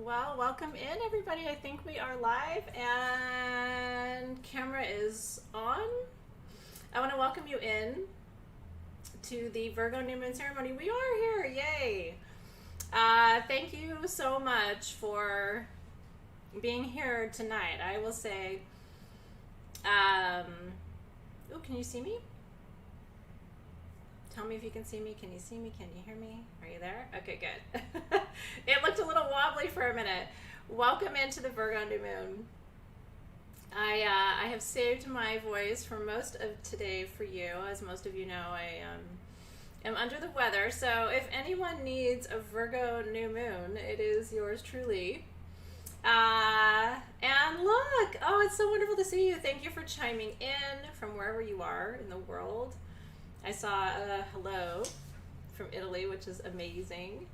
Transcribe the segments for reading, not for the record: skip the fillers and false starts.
Well, welcome in, everybody. I think we are live and camera is on. I want to welcome you in to the Virgo New Moon ceremony. We are here. Yay. Thank you so much for being here tonight. I will say, oh, can you see me? Tell me if you can see me. Can you see me? Can you hear me? Are you there? Okay, good. It looked a little wobbly for a minute. Welcome into the Virgo New Moon. I have saved my voice for most of today for you. As most of you know, I am under the weather. So if anyone needs a Virgo New Moon, it is yours truly. And look, oh, it's so wonderful to see you. Thank you for chiming in from wherever you are in the world. I saw a hello from Italy, which is amazing,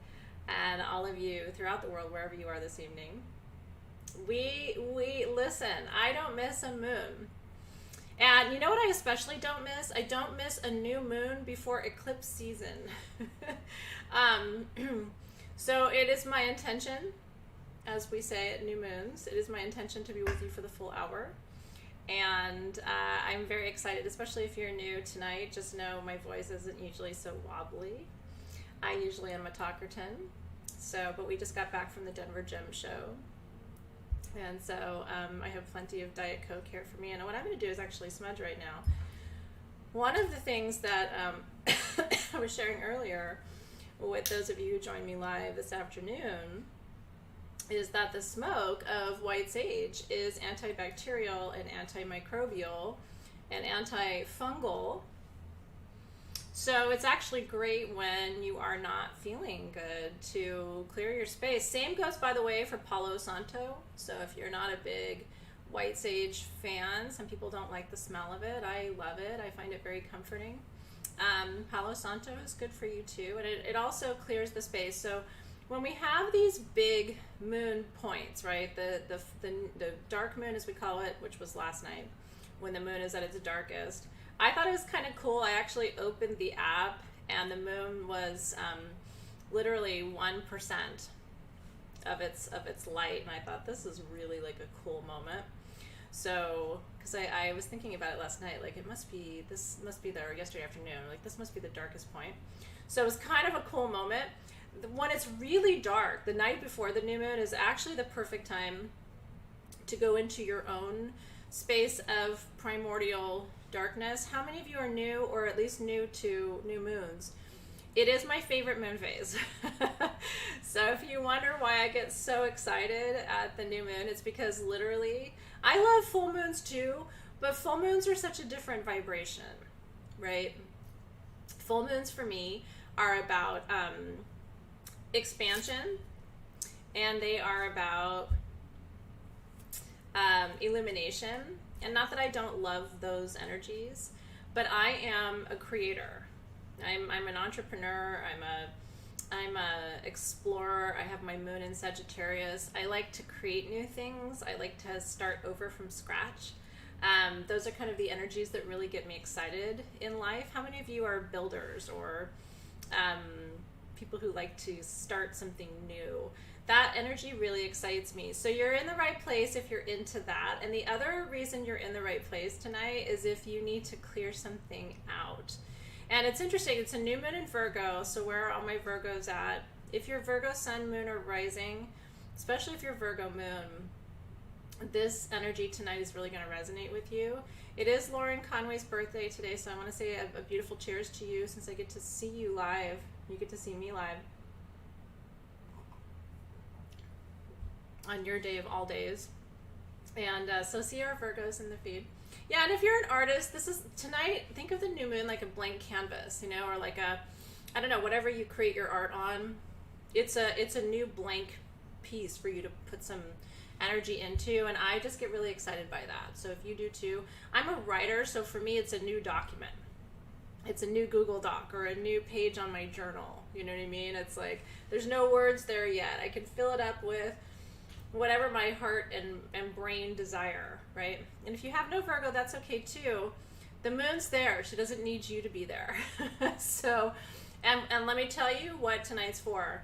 and all of you throughout the world, wherever you are this evening. We listen. I don't miss a moon, and you know what I especially don't miss? I don't miss a new moon before eclipse season. So it is my intention, as we say at new moons, it is my intention to be with you for the full hour. And I'm very excited, especially if you're new tonight. Just know my voice isn't usually so wobbly. I usually am a talkerton. So, but we just got back from the Denver Gem Show. And so I have plenty of Diet Coke here for me. And what I'm going to do is actually smudge right now. One of the things that I was sharing earlier with those of you who joined me live this afternoon is that the smoke of white sage is antibacterial and antimicrobial and antifungal. So it's actually great when you are not feeling good to clear your space. Same goes, by the way, for Palo Santo. So if you're not a big white sage fan, some people don't like the smell of it. I love it. I find it very comforting. Palo Santo is good for you too. And it also clears the space. So when we have these big moon points, right, the dark moon, as we call it, which was last night, when the moon is at its darkest, I thought it was kind of cool. I actually opened the app, and the moon was literally 1% of its light, and I thought this is really like a cool moment. So, because I was thinking about it last night, like this must be there yesterday afternoon, like this must be the darkest point. So it was kind of a cool moment. When it's really dark, the night before the new moon is actually the perfect time to go into your own space of primordial darkness. How many of you are new, or at least new to new moons? It is my favorite moon phase. So if you wonder why I get so excited at the new moon, it's because literally, I love full moons too, but full moons are such a different vibration, right? Full moons for me are about expansion, and they are about illumination. And not that I don't love those energies, but I am a creator. I'm an entrepreneur. I'm a explorer. I have my moon in Sagittarius. I like to create new things. I like to start over from scratch. Those are kind of the energies that really get me excited in life. How many of you are builders or people who like to start something new? That energy really excites me. So you're in the right place if you're into that. And the other reason you're in the right place tonight is if you need to clear something out. And it's interesting, it's a new moon in Virgo, so where are all my Virgos at? If you're Virgo sun, moon, or rising, especially if you're Virgo moon, this energy tonight is really going to resonate with you. It is Lauren Conway's birthday today, so I want to say a beautiful cheers to you since I get to see you live. You get to see me live on your day of all days. And so see our Virgos in the feed. Yeah, and if you're an artist, this is tonight, think of the new moon like a blank canvas, you know, or like a, I don't know, whatever you create your art on. It's a new blank piece for you to put some energy into, and I just get really excited by that. So if you do too, I'm a writer, so for me it's a new document. It's a new Google Doc or a new page on my journal. You know what I mean? It's like there's no words there yet. I can fill it up with whatever my heart and brain desire, right? And if you have no Virgo, that's okay too. The moon's there. She doesn't need you to be there. So, and let me tell you what tonight's for.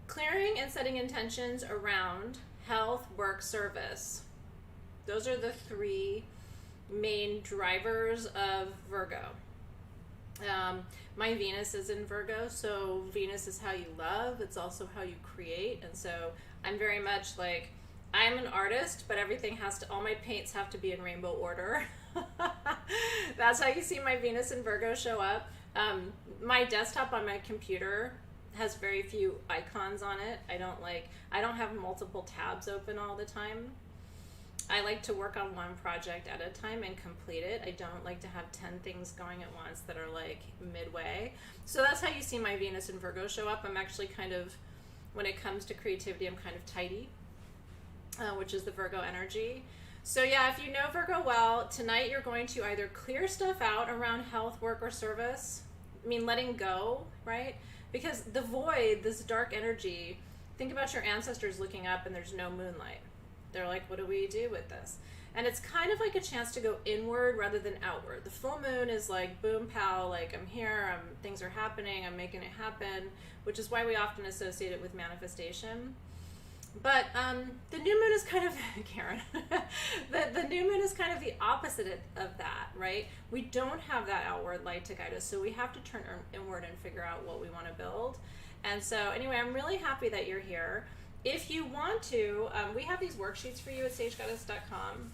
Clearing and setting intentions around health, work, service. Those are the three main drivers of Virgo. My Venus is in Virgo, so Venus is how you love. It's also how you create. And so I'm very much like, I'm an artist, but everything has to, all my paints have to be in rainbow order. That's how you see my Venus in Virgo show up. My desktop on my computer has very few icons on it. I don't have multiple tabs open all the time. I like to work on one project at a time and complete it. I don't like to have 10 things going at once that are like midway. So that's how you see my Venus in Virgo show up. I'm actually kind of, when it comes to creativity, I'm kind of tidy, which is the Virgo energy. So yeah, if you know Virgo well, tonight you're going to either clear stuff out around health, work, or service. I mean, letting go, right? Because the void, this dark energy, think about your ancestors looking up and there's no moonlight. They're like, what do we do with this? And it's kind of like a chance to go inward rather than outward. The full moon is like, boom, pow, like I'm here, things are happening, I'm making it happen, which is why we often associate it with manifestation. But the new moon is kind of, Karen, the new moon is kind of the opposite of that, right? We don't have that outward light to guide us, so we have to turn inward and figure out what we want to build. And so anyway, I'm really happy that you're here. If you want to, we have these worksheets for you at sagegoddess.com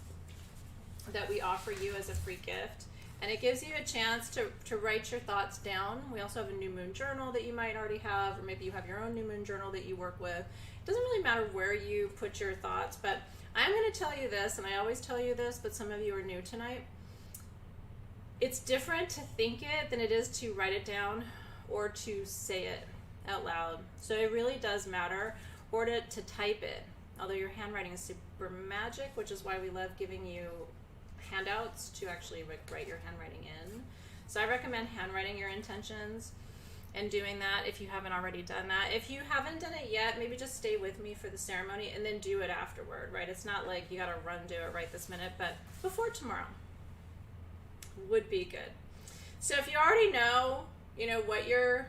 that we offer you as a free gift. And it gives you a chance to write your thoughts down. We also have a new moon journal that you might already have, or maybe you have your own new moon journal that you work with. It doesn't really matter where you put your thoughts, but I'm going to tell you this, and I always tell you this, but some of you are new tonight. It's different to think it than it is to write it down or to say it out loud. So it really does matter. Or to type it, although your handwriting is super magic, which is why we love giving you handouts to actually write your handwriting in. So I recommend handwriting your intentions and doing that if you haven't already done that. If you haven't done it yet, maybe just stay with me for the ceremony and then do it afterward, right? It's not like you gotta run do it right this minute, but before tomorrow would be good. So if you already know, what you're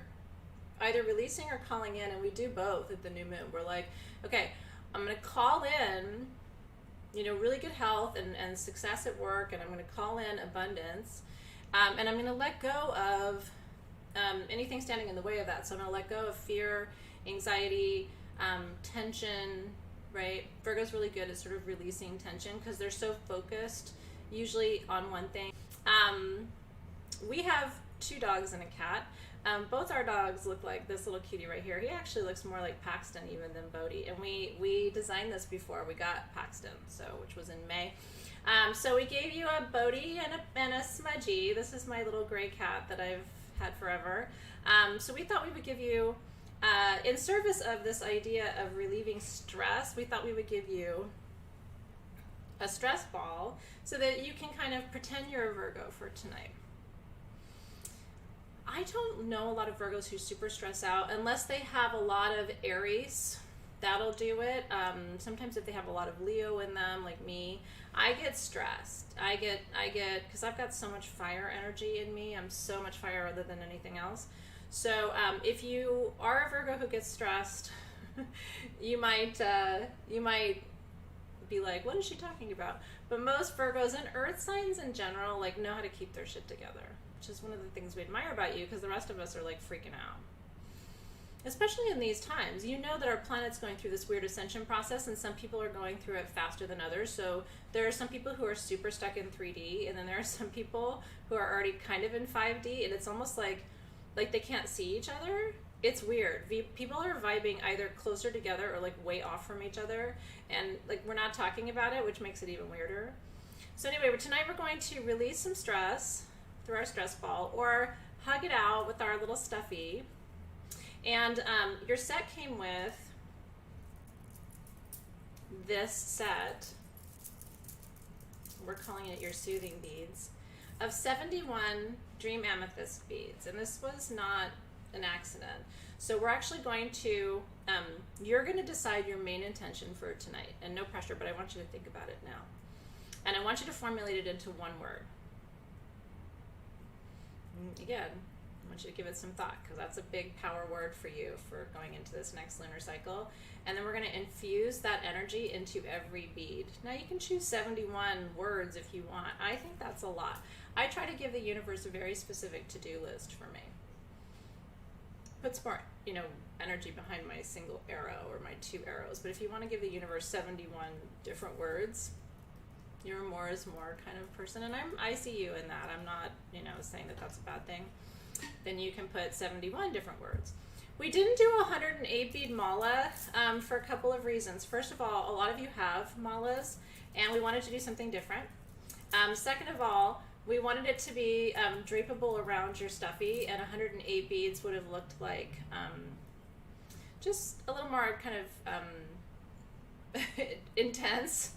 either releasing or calling in, and we do both at the new moon. We're like, okay, I'm going to call in, really good health and success at work, and I'm going to call in abundance, and I'm going to let go of anything standing in the way of that. So I'm going to let go of fear, anxiety, tension, right? Virgo's really good at sort of releasing tension because they're so focused usually on one thing. We have 2 dogs and a cat. Both our dogs look like this little cutie right here. He actually looks more like Paxton even than Bodhi. And we designed this before we got Paxton, which was in May. So we gave you a Bodhi and a Smudgy. This is my little gray cat that I've had forever. So we thought we would give you, in service of this idea of relieving stress, we thought we would give you a stress ball so that you can kind of pretend you're a Virgo for tonight. I don't know a lot of Virgos who super stress out unless they have a lot of Aries. That'll do it. Sometimes if they have a lot of Leo in them, like me, I get stressed. I get because I've got so much fire energy in me. I'm so much fire other than anything else. So if you are a Virgo who gets stressed, you might be like, what is she talking about? But most Virgos and Earth signs in general know how to keep their shit together, which is one of the things we admire about you, because the rest of us are freaking out. Especially in these times. You know that our planet's going through this weird ascension process, and some people are going through it faster than others. So there are some people who are super stuck in 3D, and then there are some people who are already kind of in 5D, and it's almost like they can't see each other. It's weird. People are vibing either closer together or way off from each other, and we're not talking about it, which makes it even weirder. So anyway, tonight we're going to release some stress through our stress ball, or hug it out with our little stuffy. And your set came with this set, we're calling it your soothing beads, of 71 dream amethyst beads. And this was not an accident. So we're actually going to, you're going to decide your main intention for tonight. And no pressure, but I want you to think about it now. And I want you to formulate it into one word. Again, want you to give it some thought, because that's a big power word for you for going into this next lunar cycle. And then we're going to infuse that energy into every bead. Now you can choose 71 words if you want. I think that's a lot. I try to give the universe a very specific to-do list for me. Puts more, energy behind my single arrow or my 2 arrows. But if you want to give the universe 71 different words, you're a more is more kind of person, and I see you in that. I'm not, saying that that's a bad thing. Then you can put 71 different words. We didn't do a 108 bead mala for a couple of reasons. First of all, a lot of you have malas, and we wanted to do something different. Second of all, we wanted it to be drapable around your stuffy, and 108 beads would have looked like just a little more kind of intense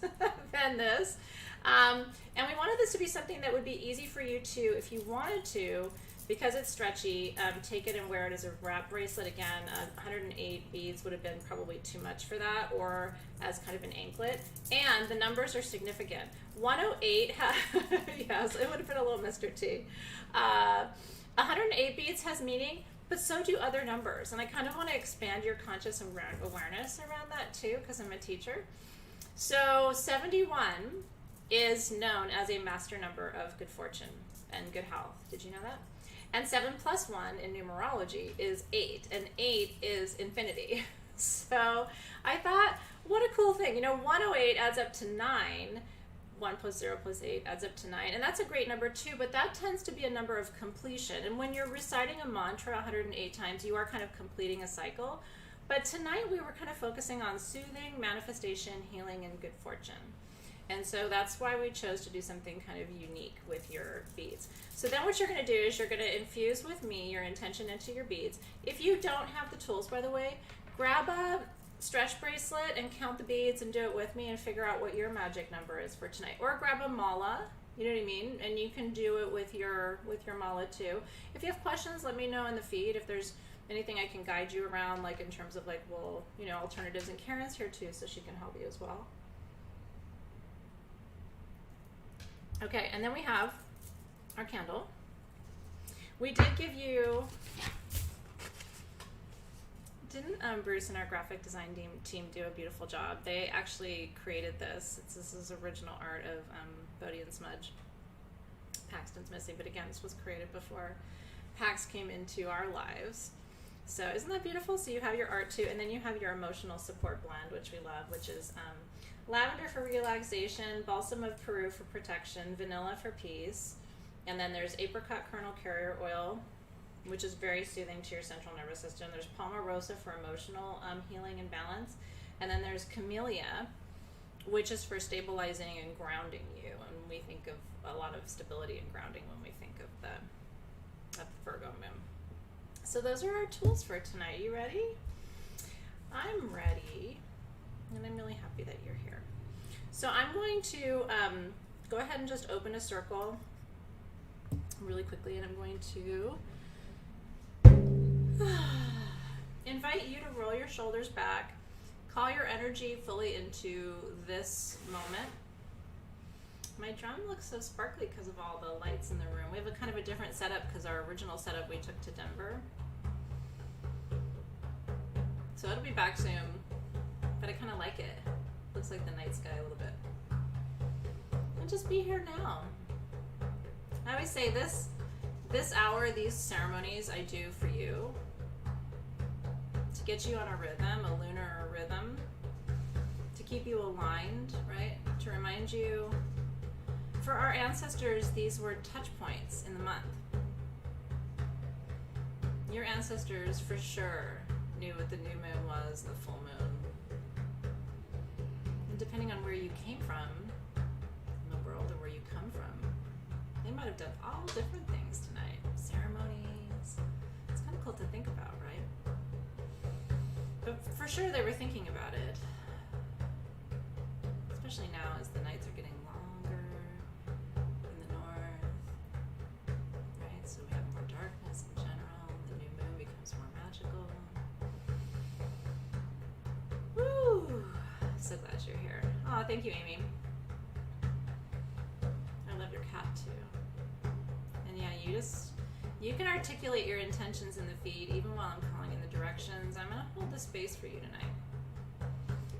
than this. And we wanted this to be something that would be easy for you to, if you wanted to, because it's stretchy, take it and wear it as a wrap bracelet. Again, 108 beads would have been probably too much for that, or as kind of an anklet. And the numbers are significant. 108, yes, it would have been a little Mr. T. 108 beads has meaning, but so do other numbers. And I kind of want to expand your conscious awareness around that too, because I'm a teacher. So 71 is known as a master number of good fortune and good health. Did you know that? And 7 plus 1 in numerology is 8, and 8 is infinity. So I thought, what a cool thing. 108 adds up to 9. 1 plus 0 plus 8 adds up to 9. And that's a great number too, but that tends to be a number of completion. And when you're reciting a mantra 108 times, you are kind of completing a cycle. But tonight we were kind of focusing on soothing, manifestation, healing, and good fortune. And so that's why we chose to do something kind of unique with your beads. So then what you're going to do is you're going to infuse with me your intention into your beads. If you don't have the tools, by the way, grab a stretch bracelet and count the beads and do it with me and figure out what your magic number is for tonight. Or grab a mala, you know what I mean? And you can do it with your mala too. If you have questions, let me know in the feed. If there's anything I can guide you around, like in terms of alternatives. And Karen's here too, so she can help you as well. Okay, and then we have our candle. We did give you, didn't Bruce and our graphic design team do a beautiful job? They actually created this. This is original art of Bodie and Smudge. Paxton's missing, but again, this was created before Pax came into our lives. So isn't that beautiful? So you have your art too, and then you have your emotional support blend, which we love, which is lavender for relaxation, balsam of Peru for protection, vanilla for peace, and then there's apricot kernel carrier oil, which is very soothing to your central nervous system. There's palmarosa for emotional healing and balance, and then there's camellia, which is for stabilizing and grounding you. And we think of a lot of stability and grounding when we think of the Virgo moon. So those are our tools for tonight. You ready? I'm ready. And I'm really happy that you're here. So I'm going to go ahead and just open a circle really quickly, and I'm going to invite you to roll your shoulders back, call your energy fully into this moment. My drum looks so sparkly because of all the lights in the room. We have a kind of a different setup because our original setup we took to Denver. So it'll be back soon. But I kind of like it. Looks like the night sky a little bit. And just be here now. I always say this hour, these ceremonies I do for you to get you on a rhythm, a lunar rhythm, to keep you aligned, right? To remind you, for our ancestors, these were touch points in the month. Your ancestors for sure knew what the new moon was, the full moon. And depending on where you came from in the world or where you come from, they might have done all different things tonight. Ceremonies. It's kind of cool to think about, right? But for sure they were thinking about it. Especially now as the nights are getting longer in the north. Right? So we have more darkness in general. The new moon becomes more magical. Woo! So glad you're here. Oh, thank you, Amy. I love your cat too. And yeah, You can articulate your intentions in the feed even while I'm calling in the directions. I'm going to hold the space for you tonight.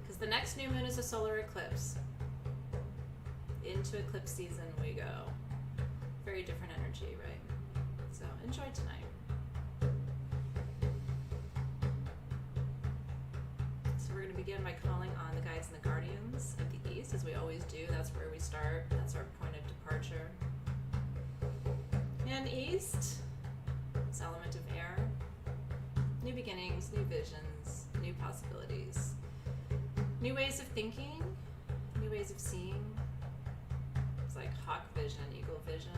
Because the next new moon is a solar eclipse. Into eclipse season we go. Very different energy, right? So enjoy tonight. So we're going to begin by calling on the guides and the guardians of the East, as we always do. That's where we start. That's our point of departure. And East, this element of air. New beginnings, new visions, new possibilities. New ways of thinking, new ways of seeing. It's like hawk vision, eagle vision.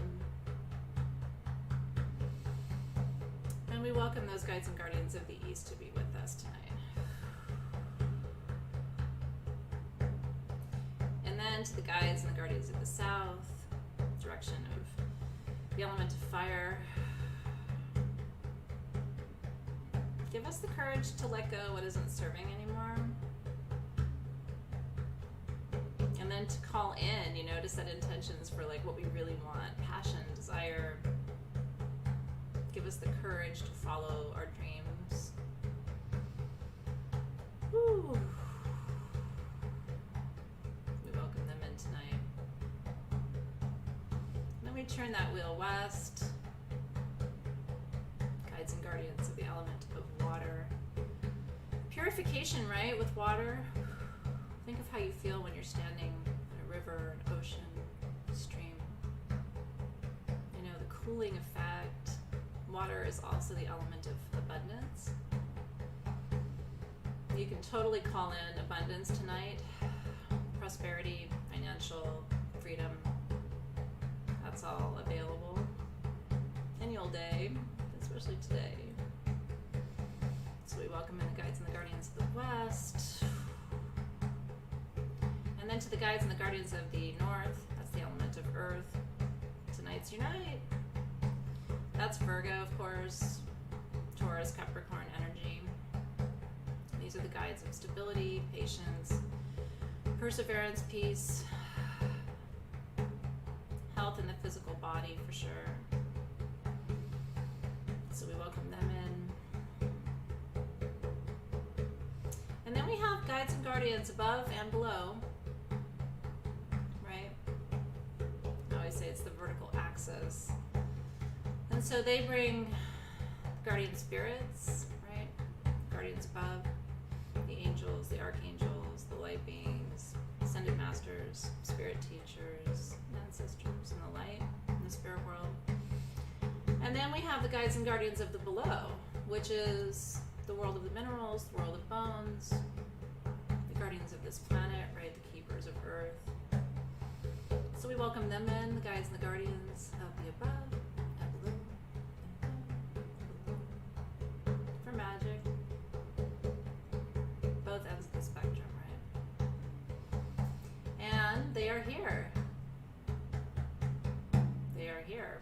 And we welcome those guides and guardians of the East to be with us tonight. And then to the guides and the guardians of the South, direction of the element of fire. Give us the courage to let go what isn't serving anymore. And then to call in, to set intentions for like what we really want. Passion, desire. Give us the courage to follow our dreams. Woo. We welcome them in tonight. Then we turn that wheel west. Guides and guardians of the element of water. Purification, right? With water. Think of how you feel when you're standing in a river, an ocean, a stream. The cooling effect. Water is also the element of abundance. You can totally call in abundance tonight. Prosperity, financial, freedom. That's all available. Any old day, especially today. So we welcome in the guides and the guardians of the West. And then to the guides and the guardians of the North, that's the element of Earth. Tonight's your night. That's Virgo, of course. Taurus, Capricorn energy. And these are the guides of stability, patience, perseverance, peace, health in the physical body for sure. So we welcome them in. And then we have guides and guardians above and below. Right? I always say it's the vertical axis. And so they bring guardian spirits, right? Guardians above, the angels, the archangels, the light beings, ascended masters, spirit teachers, ancestors in the light, in the spirit world. And then we have the guides and guardians of the below, which is the world of the minerals, the world of bones, the guardians of this planet, right? The keepers of Earth. So we welcome them in, the guides and the guardians of the above. For magic, both ends of the spectrum, right? And they are here. They are here.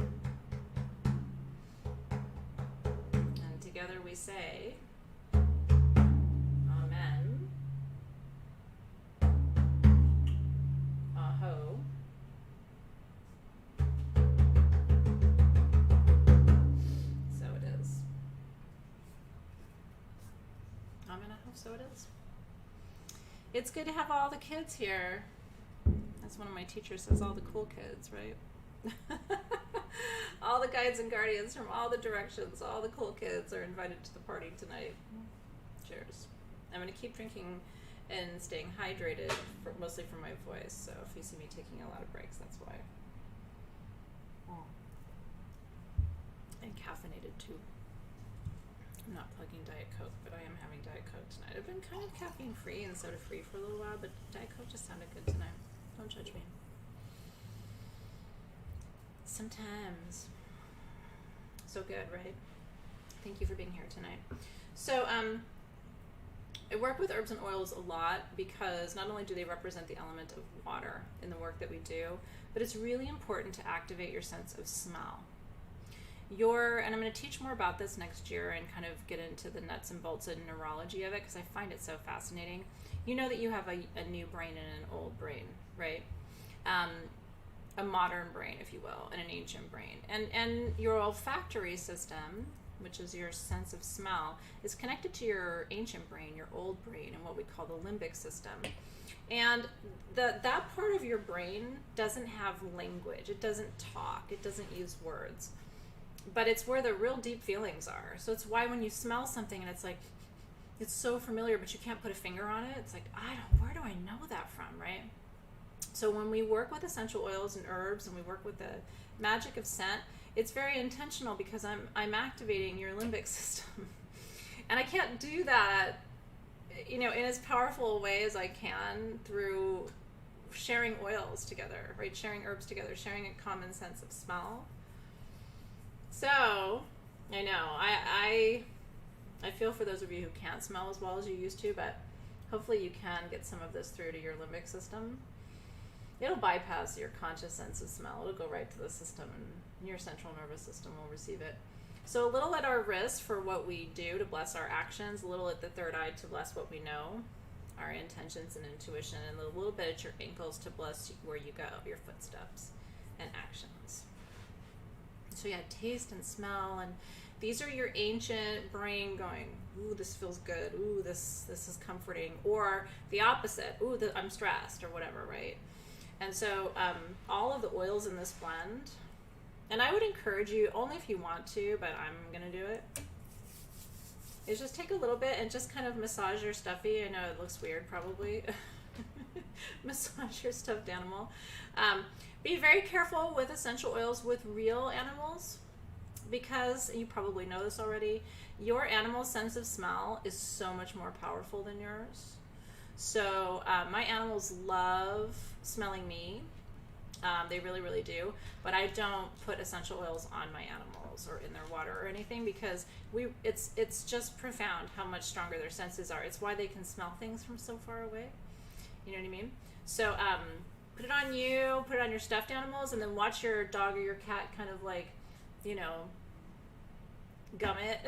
And together we say, Amen. Aho. So it is. It's good to have all the kids here. As one of my teachers says, all the cool kids, right? All the guides and guardians from all the directions, all the cool kids are invited to the party tonight. Cheers. I'm going to keep drinking and staying hydrated, mostly for my voice. So if you see me taking a lot of breaks, that's why. And caffeinated too. I'm not plugging Diet Coke, but I am having Diet Coke tonight. I've been kind of caffeine free and soda free for a little while, but Diet Coke just sounded good tonight. Don't judge me. Sometimes. So good, right? Thank you for being here tonight. So, I work with herbs and oils a lot because not only do they represent the element of water in the work that we do, but it's really important to activate your sense of smell. And I'm going to teach more about this next year and kind of get into the nuts and bolts and neurology of it because I find it so fascinating. You know that you have a new brain and an old brain, right? a modern brain, if you will, and an ancient brain. And your olfactory system, which is your sense of smell, is connected to your ancient brain, your old brain, and what we call the limbic system. And that part of your brain doesn't have language. It doesn't talk. It doesn't use words. But it's where the real deep feelings are. So it's why when you smell something and it's like, it's so familiar, but you can't put a finger on it, it's like, where do I know that from, right? So when we work with essential oils and herbs, and we work with the magic of scent, it's very intentional, because I'm activating your limbic system. And I can't do that, in as powerful a way as I can through sharing oils together, right? Sharing herbs together, sharing a common sense of smell. So, I know, I feel for those of you who can't smell as well as you used to, but hopefully you can get some of this through to your limbic system. It'll bypass your conscious sense of smell. It'll go right to the system, and your central nervous system will receive it. So a little at our wrist for what we do to bless our actions, a little at the third eye to bless what we know, our intentions and intuition, and a little bit at your ankles to bless where you go, your footsteps and actions. So yeah, taste and smell, and these are your ancient brain going, ooh, this feels good, ooh, this is comforting, or the opposite, ooh, I'm stressed, or whatever, right? And so all of the oils in this blend, and I would encourage you, only if you want to, but I'm going to do it, is just take a little bit and just kind of massage your stuffy. I know it looks weird probably. Massage your stuffed animal. Be very careful with essential oils with real animals, because you probably know this already, your animal's sense of smell is so much more powerful than yours. So my animals love smelling me. They really, really do. But I don't put essential oils on my animals or in their water or anything, because it's just profound how much stronger their senses are. It's why they can smell things from so far away. You know what I mean? So put it on you, put it on your stuffed animals, and then watch your dog or your cat kind of like, gum it.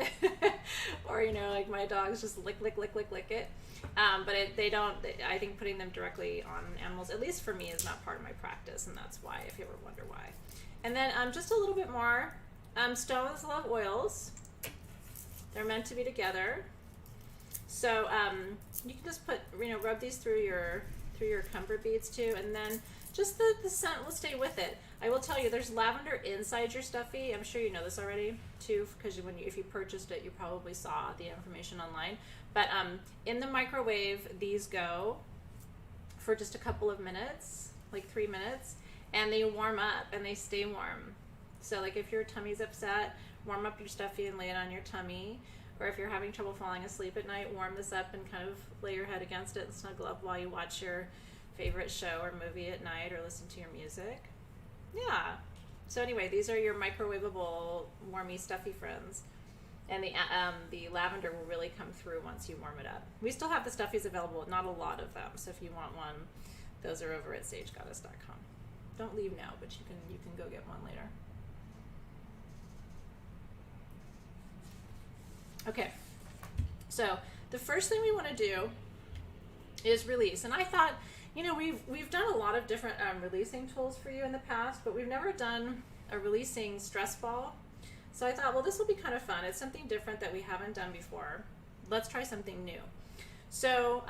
Or, like my dogs just lick it. But I think putting them directly on animals, at least for me, is not part of my practice, and that's why, if you ever wonder why. And then just a little bit more. Stones love oils. They're meant to be together. So you can just rub these through your comfort beads too, and then just the scent will stay with it. I will tell you, there's lavender inside your stuffy. I'm sure you know this already too, because if you purchased it, you probably saw the information online. But in the microwave, these go for just a couple of minutes, like 3 minutes, and they warm up and they stay warm. So like if your tummy's upset, warm up your stuffy and lay it on your tummy. Or if you're having trouble falling asleep at night, warm this up and kind of lay your head against it and snuggle up while you watch your favorite show or movie at night, or listen to your music. Yeah. So anyway, these are your microwavable, warmy, stuffy friends. And the lavender will really come through once you warm it up. We still have the stuffies available, not a lot of them. So if you want one, those are over at sagegoddess.com. Don't leave now, but you can go get one later. Okay. So the first thing we want to do is release. And I thought, we've done a lot of different releasing tools for you in the past, but we've never done a releasing stress ball. So I thought, well, this will be kind of fun. It's something different that we haven't done before. Let's try something new. So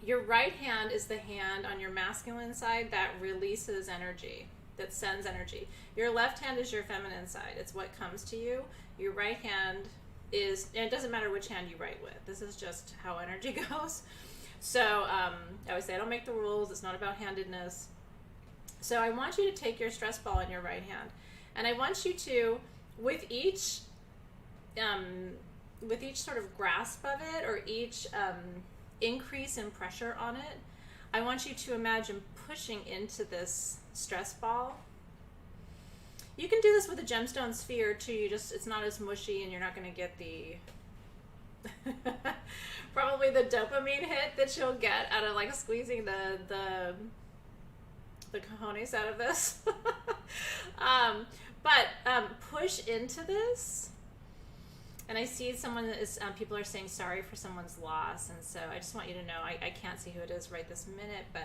your right hand is the hand on your masculine side that releases energy, that sends energy. Your left hand is your feminine side. It's what comes to you. Your right hand is, and it doesn't matter which hand you write with. This is just how energy goes. So I always say I don't make the rules. It's not about handedness. So I want you to take your stress ball in your right hand, and I want you to, with each sort of grasp of it, or each increase in pressure on it, I want you to imagine pushing into this stress ball. You can do this with a gemstone sphere too. It's not as mushy, and you're not going to get the probably the dopamine hit that you'll get out of like squeezing the cojones out of this. But push into this. And I see someone is, people are saying sorry for someone's loss, and so I just want you to know, I can't see who it is right this minute, but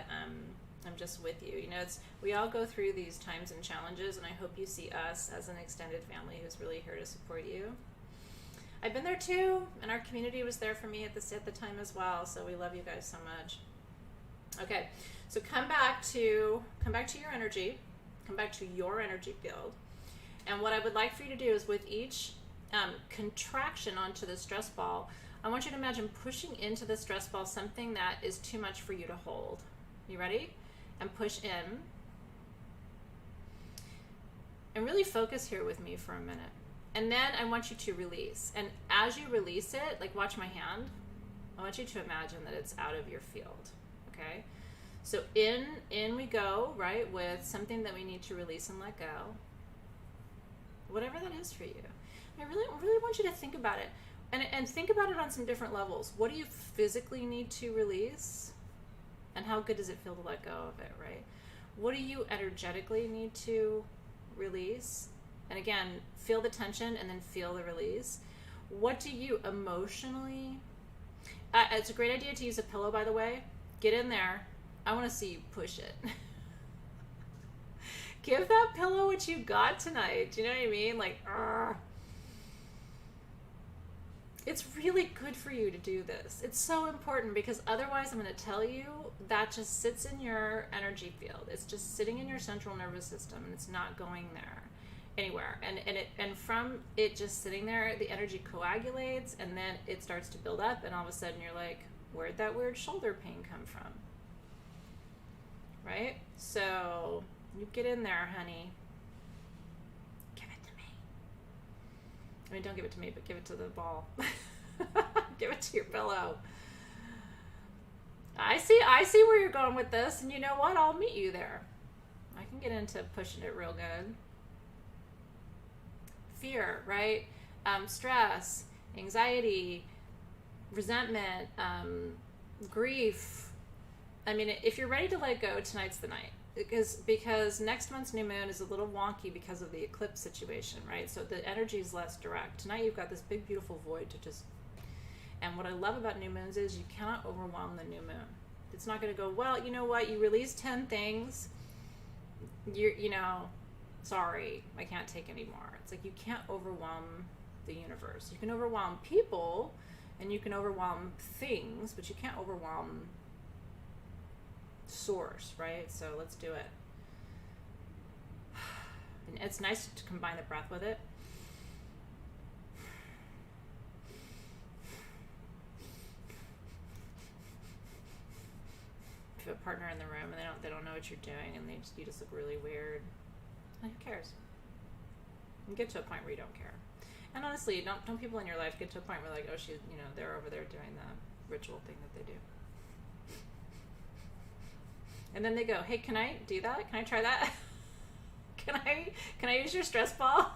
I'm just with you. You know, we all go through these times and challenges, and I hope you see us as an extended family who's really here to support you. I've been there too, and our community was there for me at the time as well. So we love you guys so much. Okay, so come back to your energy, come back to your energy field. And what I would like for you to do is with each contraction onto the stress ball, I want you to imagine pushing into the stress ball something that is too much for you to hold. You ready? And push in. And really focus here with me for a minute. And then I want you to release. And as you release it, like watch my hand, I want you to imagine that it's out of your field. Okay? So in we go, right, with something that we need to release and let go. Whatever that is for you. I really want you to think about it. And think about it on some different levels. What do you physically need to release? And how good does it feel to let go of it, right? What do you energetically need to release? And again, feel the tension and then feel the release. What do you emotionally... it's a great idea to use a pillow, by the way. Get in there. I want to see you push it. Give that pillow what you got tonight. Do you know what I mean? Like, it's really good for you to do this. It's so important because otherwise I'm going to tell you that just sits in your energy field. It's just sitting in your central nervous system and it's not going there anywhere. And from it just sitting there, the energy coagulates and then it starts to build up and all of a sudden you're like, where'd that weird shoulder pain come from? Right? So you get in there, honey. Give it to me. I mean, don't give it to me, but give it to the ball. Give it to your pillow. I see where you're going with this, and you know what? I'll meet you there. I can get into pushing it real good. Fear, right? Stress, anxiety, resentment, grief. I mean, if you're ready to let go, tonight's the night. Because next month's new moon is a little wonky because of the eclipse situation, right? So the energy is less direct. Tonight you've got this big, beautiful void to just... And what I love about new moons is you cannot overwhelm the new moon. It's not going to go, well, you know what? You released 10 things. Sorry, I can't take any more. It's like you can't overwhelm the universe. You can overwhelm people and you can overwhelm things, but you can't overwhelm source, right? So let's do it. And it's nice to combine the breath with it. If you have a partner in the room and they don't know what you're doing and you just look really weird, like, who cares? You get to a point where you don't care. And honestly, don't people in your life get to a point where like, oh, they're over there doing the ritual thing that they do. And then they go, hey, can I do that? Can I try that? Can I use your stress ball?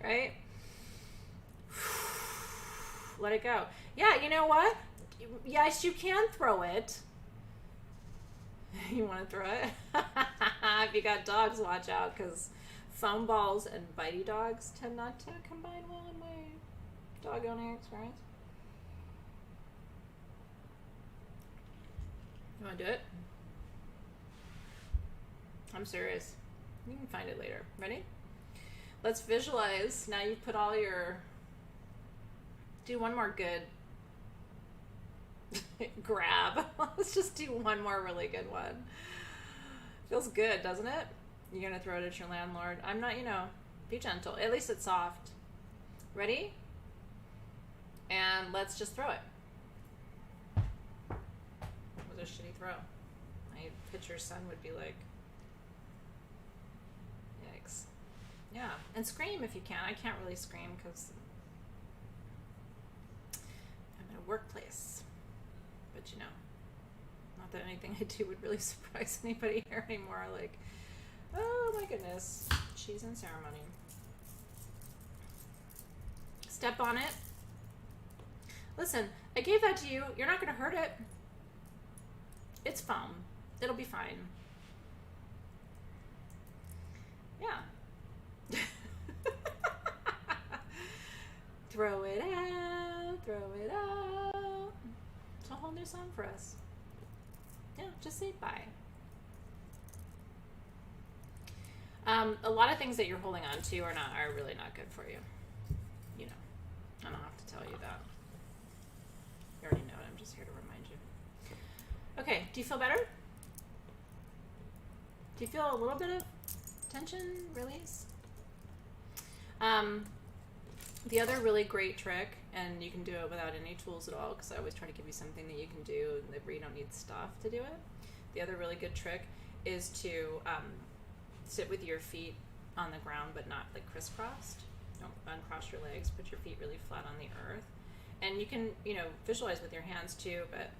Right? Let it go. Yeah, you know what? Yes, you can throw it. You want to throw it? If you got dogs, watch out, because foam balls and bitey dogs tend not to combine well in my dog owning experience. You want to do it? I'm serious. You can find it later. Ready? Let's visualize. Now you've put all your... Do one more good grab. Let's just do one more really good one. Feels good, doesn't it? You're going to throw it at your landlord. I'm not, be gentle. At least it's soft. Ready? And let's just throw it. What a shitty throw. My picture son would be like, yikes. Yeah, and scream if you can. I can't really scream because I'm in a workplace. But not that anything I do would really surprise anybody here anymore. Like, oh my goodness, she's in ceremony. Step on it. Listen, I gave that to you. You're not going to hurt it. It's foam. It'll be fine. Yeah. Throw it out. Throw it out. It's a whole new song for us. Yeah, just say bye. A lot of things that you're holding on to are really not good for you. You know, I don't have to tell you that. You already know it. I'm just here to remind you. Okay, do you feel better? Do you feel a little bit of tension release? The other really great trick, and you can do it without any tools at all, because I always try to give you something that you can do where you don't need stuff to do it. The other really good trick is to sit with your feet on the ground, but not like crisscrossed. Don't uncross your legs. Put your feet really flat on the earth. And you can, visualize with your hands too, but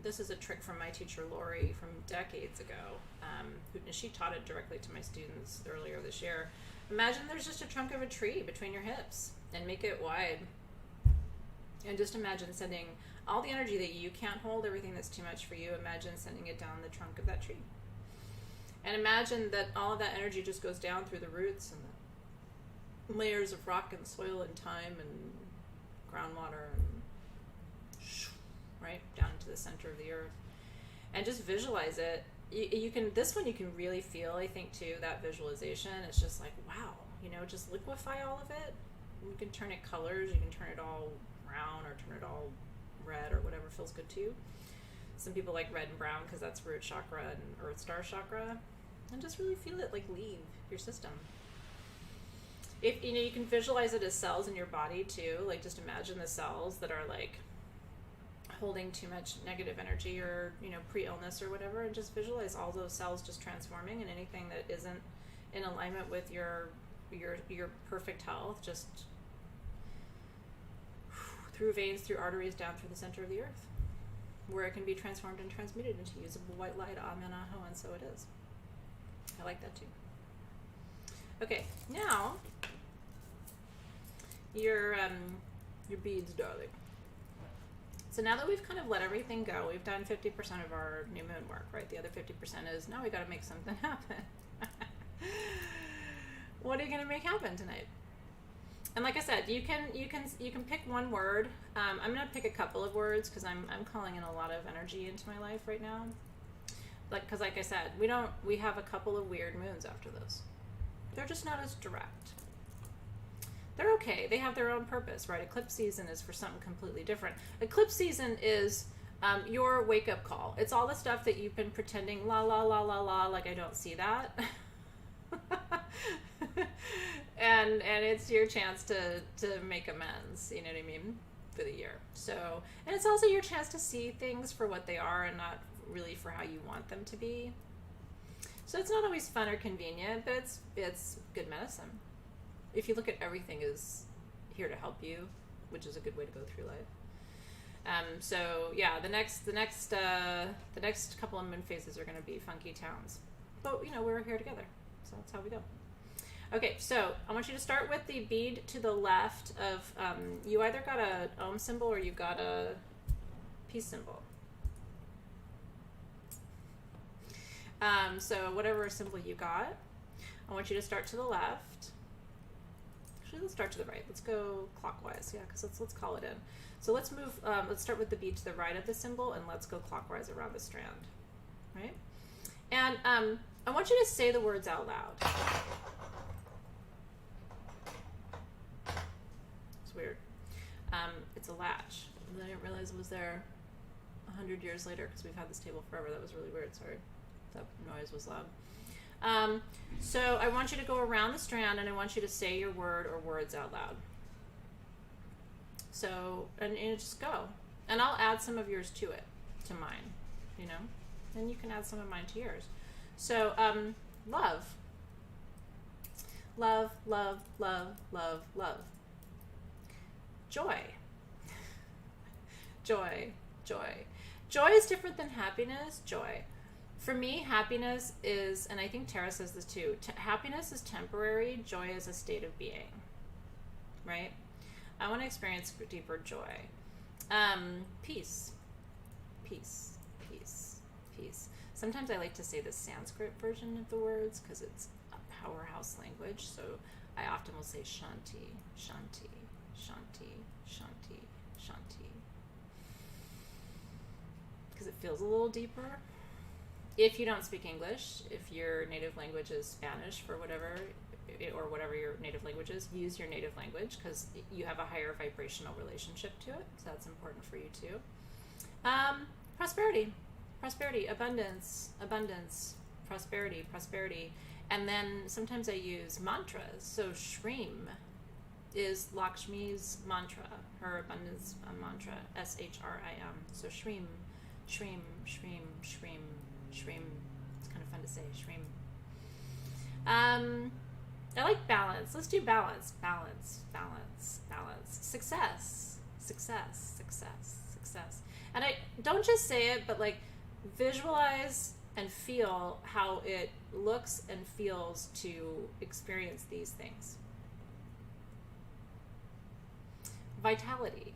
this is a trick from my teacher, Lori, from decades ago. She taught it directly to my students earlier this year. Imagine there's just a trunk of a tree between your hips and make it wide. And just imagine sending all the energy that you can't hold, everything that's too much for you, imagine sending it down the trunk of that tree. And imagine that all of that energy just goes down through the roots and the layers of rock and soil and time and groundwater and right down to the center of the earth. And just visualize it. You can really feel, I think, too, that visualization. It's just like, wow, just liquefy all of it. You can turn it colors, you can turn it all brown or turn it all red or whatever feels good to you. Some people like red and brown because that's root chakra and earth star chakra. And just really feel it leave your system. If you can visualize it as cells in your body too. Just imagine the cells that are holding too much negative energy or pre-illness or whatever, and just visualize all those cells just transforming, and anything that isn't in alignment with your perfect health just through veins, through arteries, down through the center of the earth, where it can be transformed and transmuted into usable white light. Amen, aho, and so it is. I like that too. Okay, now your beads, darling. So now that we've kind of let everything go, we've done 50% of our new moon work, right? The other 50% is now we got to make something happen. What are you going to make happen tonight? And like I said, you can pick one word. I'm going to pick a couple of words because I'm calling in a lot of energy into my life right now. Because like I said, we have a couple of weird moons after this. They're just not as direct. They're okay. They have their own purpose, right? Eclipse season is for something completely different. Eclipse season is your wake-up call. It's all the stuff that you've been pretending, la, la, la, la, la, like I don't see that. and it's your chance to make amends, you know what I mean, for the year. So, and it's also your chance to see things for what they are and not really for how you want them to be. So it's not always fun or convenient, but it's good medicine. If you look at everything as here to help you, which is a good way to go through life. So yeah, the next couple of moon phases are going to be funky towns, but we're here together, so that's how we go. Okay, so I want you to start with the bead to the left of you either got a Om symbol or you got a peace symbol. So whatever symbol you got, I want you to start to the left. Actually, let's start to the right. Let's go clockwise, yeah, because let's call it in. So let's move, let's start with the bead to the right of the symbol, and let's go clockwise around the strand, right? And I want you to say the words out loud. It's weird. It's a latch. I didn't realize it was there 100 years later because we've had this table forever. That was really weird, sorry. That noise was loud. So I want you to go around the strand, and I want you to say your word or words out loud. So, and just go. And I'll add some of yours to it, to mine, and you can add some of mine to yours. So, love. Love, love, love, love, love. Joy. Joy, joy. Joy is different than happiness. Joy. For me, happiness is, and I think Tara says this too, happiness is temporary, joy is a state of being, right? I want to experience deeper joy. Peace, peace, peace, peace. Sometimes I like to say the Sanskrit version of the words because it's a powerhouse language, so I often will say Shanti, Shanti, Shanti, Shanti, Shanti. Because it feels a little deeper. If you don't speak English, if your native language is Spanish for whatever, or whatever your native language is, use your native language because you have a higher vibrational relationship to it. So that's important for you too. Prosperity, abundance, prosperity. And then sometimes I use mantras. So Shreem is Lakshmi's mantra, her abundance mantra, Shrim. So Shreem. It's kind of fun to say, Shreem. I like balance. Let's do balance. Success. And I don't just say it, but like visualize and feel how it looks and feels to experience these things. Vitality.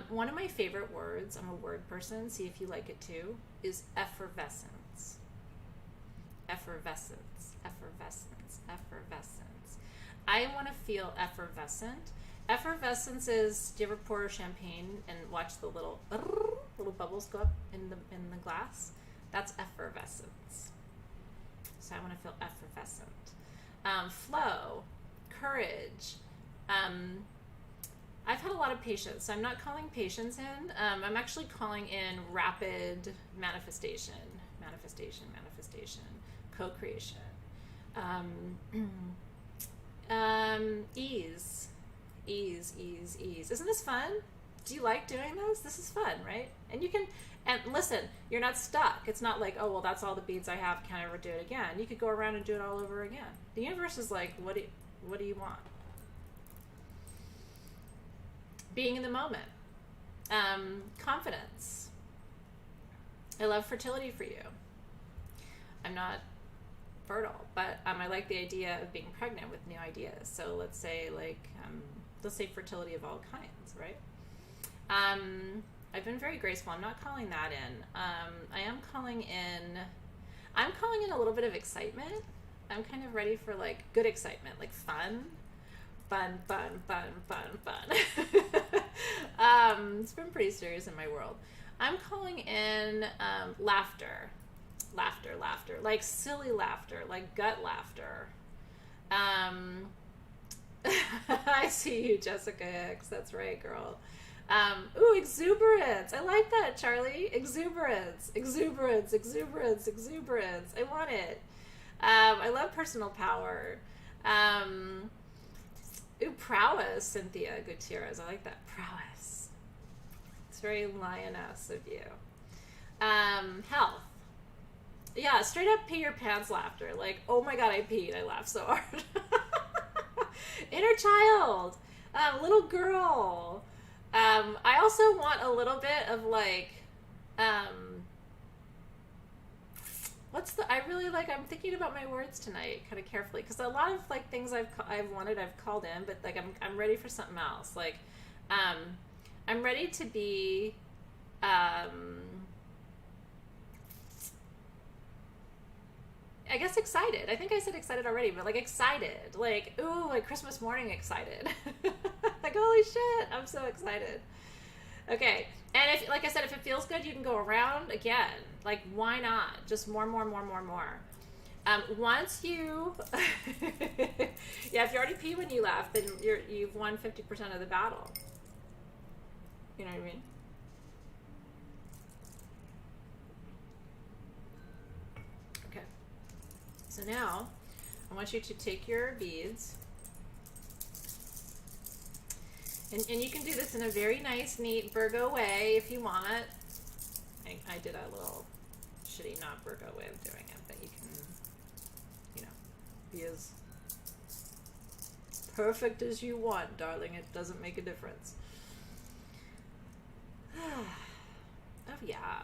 One of my favorite words, I'm a word person, see if you like it too, is effervescence. I want to feel effervescent. Effervescence is, do you ever pour champagne and watch the little bubbles go up in the glass? That's effervescence. So I want to feel effervescent. Flow, courage. I've had a lot of patience, so I'm not calling patience in. I'm actually calling in rapid manifestation, co-creation, ease. Isn't this fun? Do you like doing this? This is fun, right? And you can, and listen, you're not stuck. It's not like, oh, well, that's all the beads I have. Can't ever do it again. You could go around and do it all over again. The universe is like, what do you want? Being in the moment. Confidence. I love fertility for you. I'm not fertile, but I like the idea of being pregnant with new ideas. So let's say fertility of all kinds, right? I've been very graceful. I'm not calling that in. I'm calling in a little bit of excitement. I'm kind of ready for like good excitement, like fun. It's been pretty serious in my world. I'm calling in laughter, like silly laughter, like gut laughter. I see you, Jessica Hicks. That's right, girl. Ooh, exuberance. I like that, Charlie. Exuberance. I want it. I love personal power. Ooh, prowess, Cynthia Gutierrez. I like that, prowess. It's very lioness of you. Health. Yeah, straight up pee your pants laughter. Like, oh my god, I peed. I laughed so hard. Inner child. Little girl. I also want a little bit of like, I'm thinking about my words tonight kind of carefully, because a lot of like things I've called in, but like I'm ready for something else. Like, I'm ready to be, I guess excited. I think I said excited already, but like excited, like, ooh, like Christmas morning excited. Like, holy shit, I'm so excited. Okay. And if, like I said, if it feels good, you can go around again. Like, why not? Just more. Once you, yeah, if you already pee when you laugh, then you've won 50% of the battle. You know what I mean? Okay. So now, I want you to take your beads, and you can do this in a very nice, neat Virgo way if you want. I did a little shitty, not Virgo way of doing it, but you can, be as perfect as you want, darling. It doesn't make a difference. Oh, yeah.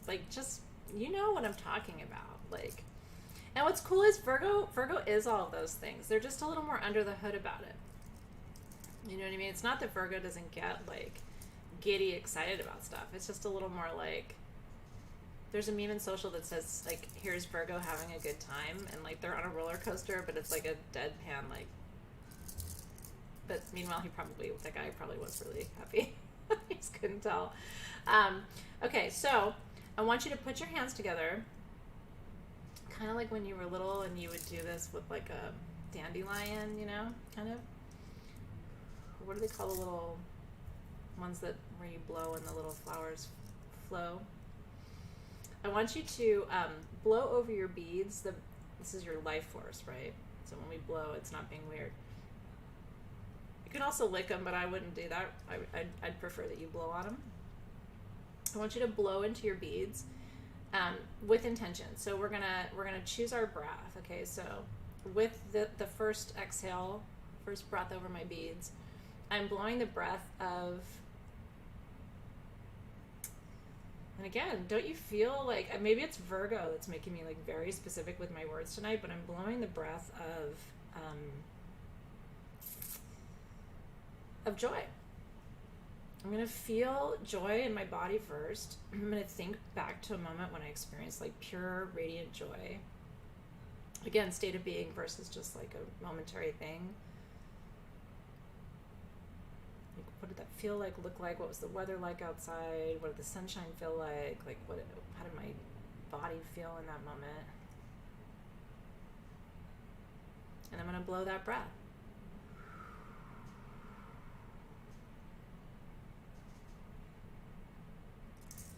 Like, just, you know what I'm talking about. Like, and what's cool is Virgo is all of those things. They're just a little more under the hood about it. You know what I mean? It's not that Virgo doesn't get, like, giddy excited about stuff. It's just a little more like, there's a meme in social that says, like, here's Virgo having a good time, and, like, they're on a roller coaster, but it's, like, a deadpan, like, but meanwhile, that guy probably was really happy. You just couldn't tell. Okay, so I want you to put your hands together, kind of like when you were little and you would do this with like a dandelion, you know, kind of. What do they call the little ones that where you blow and the little flowers flow? I want you to blow over your beads. This is your life force, right? So when we blow, it's not being weird. You can also lick them, but I wouldn't do that. I'd prefer that you blow on them. I want you to blow into your beads with intention. So we're gonna choose our breath. Okay, so with the first exhale, first breath over my beads, I'm blowing the breath of. And again, don't you feel like, maybe it's Virgo that's making me like very specific with my words tonight, but I'm blowing the breath of joy. I'm going to feel joy in my body first. I'm going to think back to a moment when I experienced like pure radiant joy. Again, state of being versus just like a momentary thing. What did that feel like, look like? What was the weather like outside? What did the sunshine feel like? Like, how did my body feel in that moment? And I'm going to blow that breath.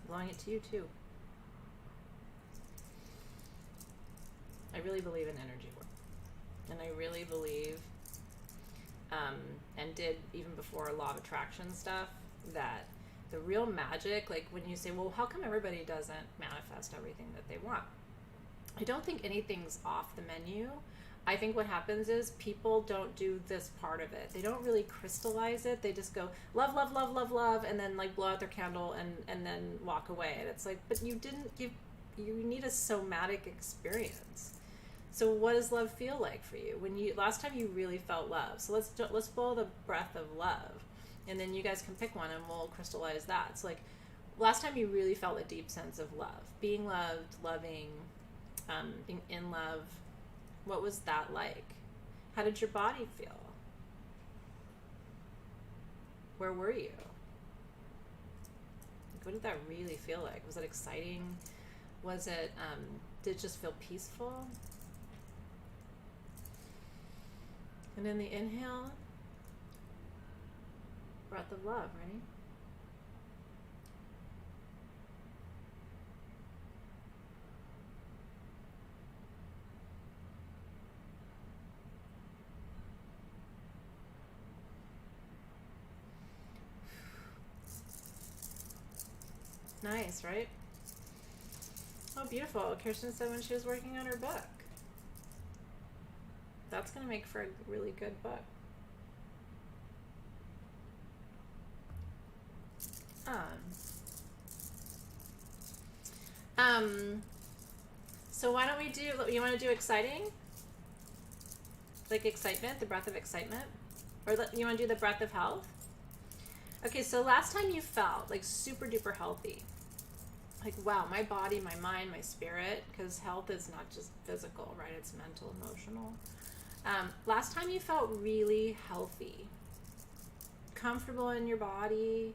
Blowing it to you too. I really believe in energy work. And I really believe and did even before law of attraction stuff, that the real magic, like when you say, well, how come everybody doesn't manifest everything that they want? I don't think anything's off the menu. I think what happens is people don't do this part of it. They don't really crystallize it. They just go love, love, love, love, love, and then like blow out their candle and then walk away. And it's like, but you need a somatic experience. So what does love feel like for you? Last time you really felt love? So let's blow the breath of love, and then you guys can pick one and we'll crystallize that. It's like last time you really felt a deep sense of love, being loved, loving, being in love. What was that like? How did your body feel? Where were you? What did that really feel like? Was it exciting? Was it? Did it just feel peaceful? And then the inhale, breath of love, ready? Nice, right? Oh, beautiful. Kirsten said when she was working on her book. That's going to make for a really good book. So why don't we do, you want to do exciting? Like excitement, the breath of excitement? Or you want to do the breath of health? Okay, so last time you felt like super duper healthy. Like, wow, my body, my mind, my spirit, because health is not just physical, right? It's mental, emotional. Last time you felt really healthy, comfortable in your body,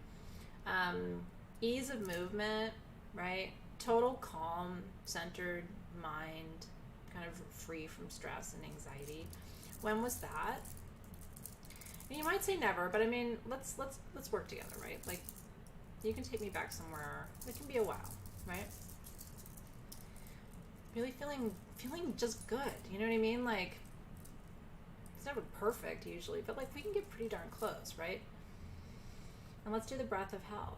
ease of movement, right? Total calm, centered mind, kind of free from stress and anxiety. When was that? And you might say never, but I mean, let's work together, right? Like, you can take me back somewhere. It can be a while, right? Really feeling just good. You know what I mean? Like, it's never perfect usually, but like we can get pretty darn close, right? And let's do the breath of health.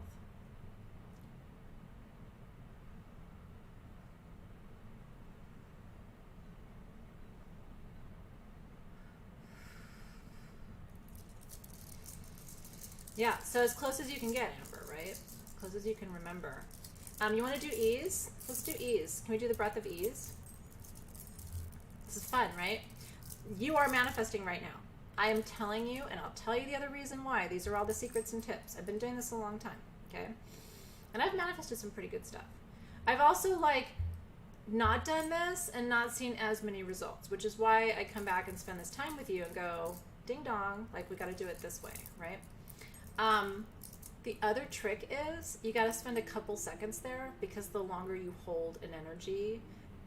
Yeah, so as close as you can get, Amber, right? As close as you can remember. You want to do ease? Let's do ease. Can we do the breath of ease? This is fun, right? You are manifesting right now. I am telling you, and I'll tell you the other reason why. These are all the secrets and tips. I've been doing this a long time, okay? And I've manifested some pretty good stuff. I've also, like, not done this and not seen as many results, which is why I come back and spend this time with you and go, ding dong, like, we got to do it this way, right? The other trick is you got to spend a couple seconds there, because the longer you hold an energy,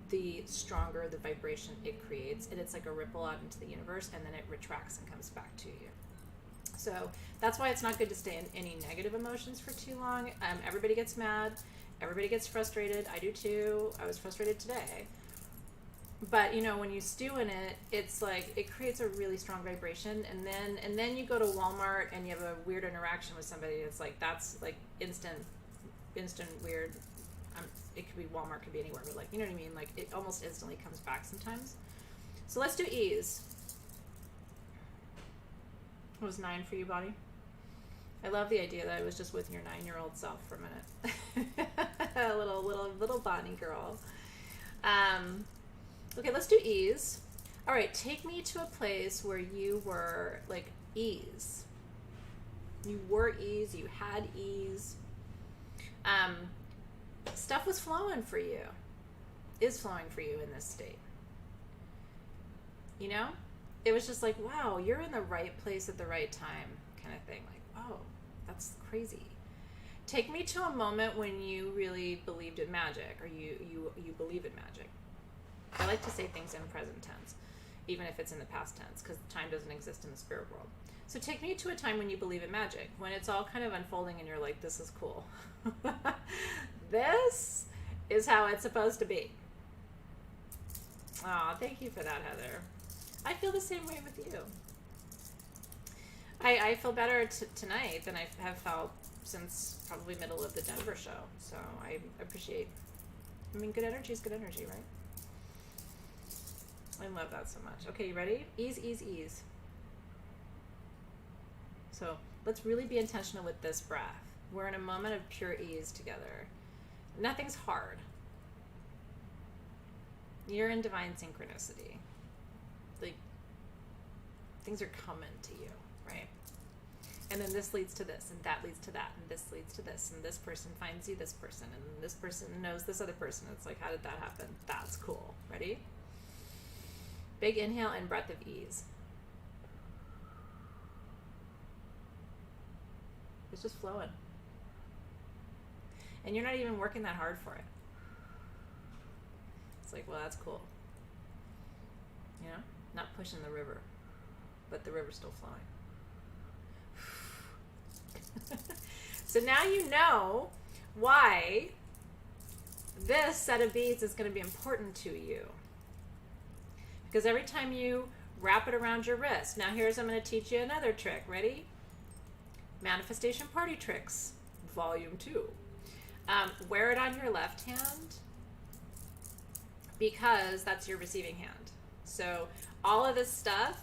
the stronger the vibration it creates, and it's like a ripple out into the universe, and then it retracts and comes back to you. So that's why it's not good to stay in any negative emotions for too long. Everybody gets mad, everybody gets frustrated. I do too. I was frustrated today. But you know, when you stew in it, it's like it creates a really strong vibration, and then you go to Walmart and you have a weird interaction with somebody. It's like that's like instant weird. It could be Walmart, could be anywhere, but like, you know what I mean? Like it almost instantly comes back sometimes. So let's do ease. What was 9 for you, body? I love the idea that I was just with your 9-year-old self for a minute. A little Bonnie girl. Okay, let's do ease. All right, take me to a place where you were like ease. You were ease, you had ease. Stuff was flowing for you, is flowing for you in this state. You know? It was just like, wow, you're in the right place at the right time kind of thing. Like, wow, that's crazy. Take me to a moment when you really believed in magic, or you believe in magic. I like to say things in present tense, even if it's in the past tense, because time doesn't exist in the spirit world. So take me to a time when you believe in magic, when it's all kind of unfolding and you're like, this is cool. This is how it's supposed to be. Aw, thank you for that, Heather. I feel the same way with you. I feel better tonight than I have felt since probably middle of the Denver show. So I appreciate, good energy is good energy, right? I love that so much. Okay, you ready? Ease, ease, ease. So let's really be intentional with this breath. We're in a moment of pure ease together. Nothing's hard. You're in divine synchronicity. Like, things are coming to you, right? And then this leads to this, and that leads to that, and this leads to this, and this person finds you this person, and this person knows this other person. It's like, how did that happen? That's cool. Ready? Big inhale and breath of ease. It's just flowing. And you're not even working that hard for it. It's like, well, that's cool. You know? Not pushing the river, but the river's still flowing. So now you know why this set of beads is going to be important to you. Because every time you wrap it around your wrist. Now I'm going to teach you another trick. Ready? Manifestation Party Tricks, Volume 2. Wear it on your left hand, because that's your receiving hand. So all of this stuff,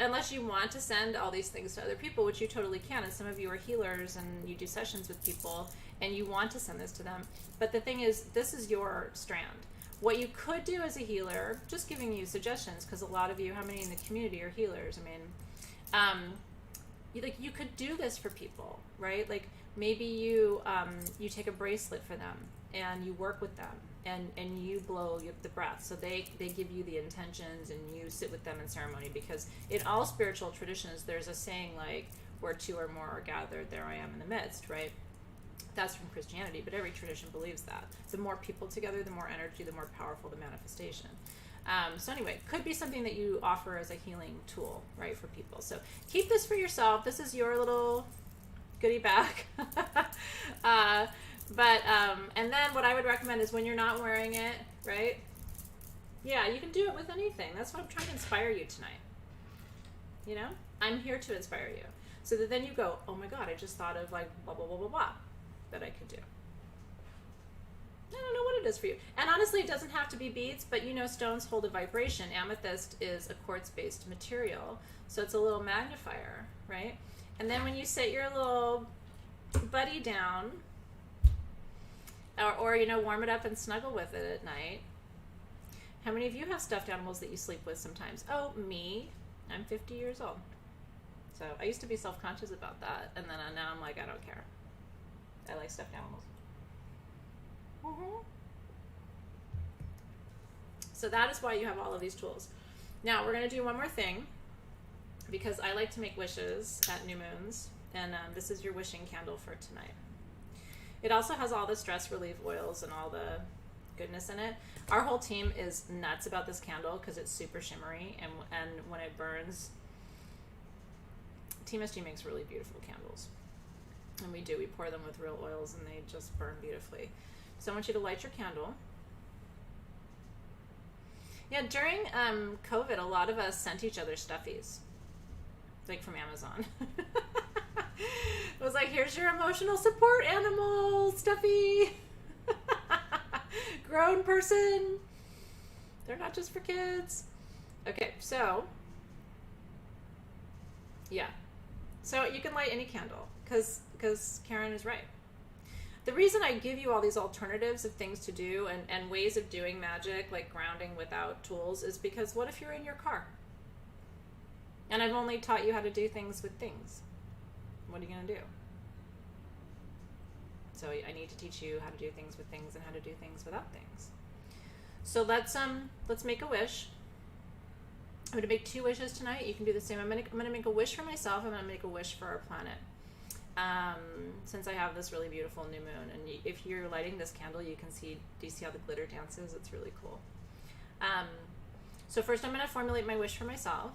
unless you want to send all these things to other people, which you totally can, and some of you are healers and you do sessions with people and you want to send this to them. But the thing is, this is your strand. What you could do as a healer, just giving you suggestions, because a lot of you, how many in the community are healers? You could do this for people, right? Like maybe you take a bracelet for them and you work with them and you blow the breath. So they give you the intentions and you sit with them in ceremony, because in all spiritual traditions, there's a saying like, where 2 or more are gathered, there I am in the midst, right? That's from Christianity, but every tradition believes that. The more people together, the more energy, the more powerful the manifestation. So anyway, could be something that you offer as a healing tool, right, for people. So keep this for yourself. This is your little goodie bag. And then what I would recommend is when you're not wearing it, right? Yeah, you can do it with anything. That's what I'm trying to inspire you tonight. You know? I'm here to inspire you. So that then you go, oh my God, I just thought of like blah, blah, blah, blah, blah that I could do. I don't know what it is for you. And honestly, it doesn't have to be beads, but you know, stones hold a vibration. Amethyst is a quartz-based material, so it's a little magnifier, right? And then when you sit your little buddy down, or you know, warm it up and snuggle with it at night. How many of you have stuffed animals that you sleep with sometimes? Oh, me. I'm 50 years old. So I used to be self-conscious about that, and then now I'm like, I don't care. I like stuffed animals. So that is why you have all of these tools. Now we're going to do one more thing, because I like to make wishes at new moons, And this is your wishing candle for tonight. It also has all the stress relief oils and all the goodness in it. Our whole team is nuts about this candle because it's super shimmery, and when it burns, Team SG makes really beautiful candles. And we pour them with real oils and they just burn beautifully. So I want you to light your candle. Yeah, during COVID, a lot of us sent each other stuffies, like from Amazon. It was like, here's your emotional support animal, stuffy. Grown person. They're not just for kids. Okay, so, yeah. So you can light any candle, because Karen is right. The reason I give you all these alternatives of things to do and ways of doing magic, like grounding without tools, is because what if you're in your car? And I've only taught you how to do things with things. What are you going to do? So I need to teach you how to do things with things and how to do things without things. So let's make a wish. I'm going to make 2 wishes tonight. You can do the same. I'm going to make a wish for myself. I'm going to make a wish for our planet. Since I have this really beautiful new moon, and if you're lighting this candle, you can see, do you see how the glitter dances? It's really cool. So first I'm going to formulate my wish for myself.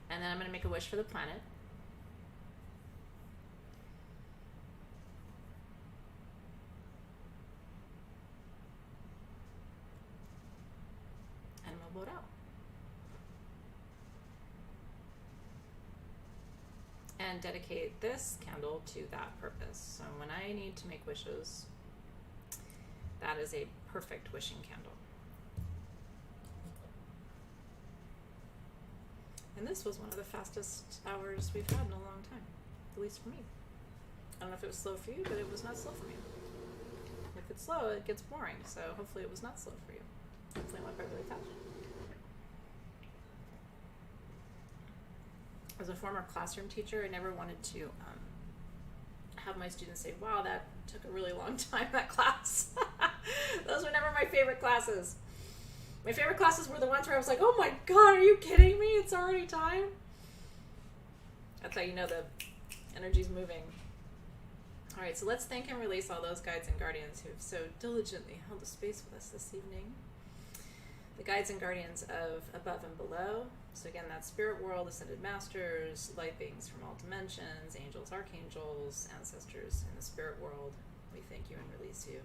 And then I'm going to make a wish for the planet. And we'll vote out. And dedicate this candle to that purpose. So when I need to make wishes, that is a perfect wishing candle. And this was one of the fastest hours we've had in a long time, at least for me. I don't know if it was slow for you, but it was not slow for me. If it's slow, it gets boring, so hopefully it was not slow for you. Hopefully it went by really fast. As a former classroom teacher, I never wanted to have my students say, wow, that took a really long time, that class. Those were never my favorite classes. My favorite classes were the ones where I was like, oh my God, are you kidding me? It's already time. That's how you know the energy's moving. All right, so let's thank and release all those guides and guardians who've so diligently held a space with us this evening. The guides and guardians of above and below. So again, that's spirit world, ascended masters, light beings from all dimensions, angels, archangels, ancestors in the spirit world. We thank you and release you.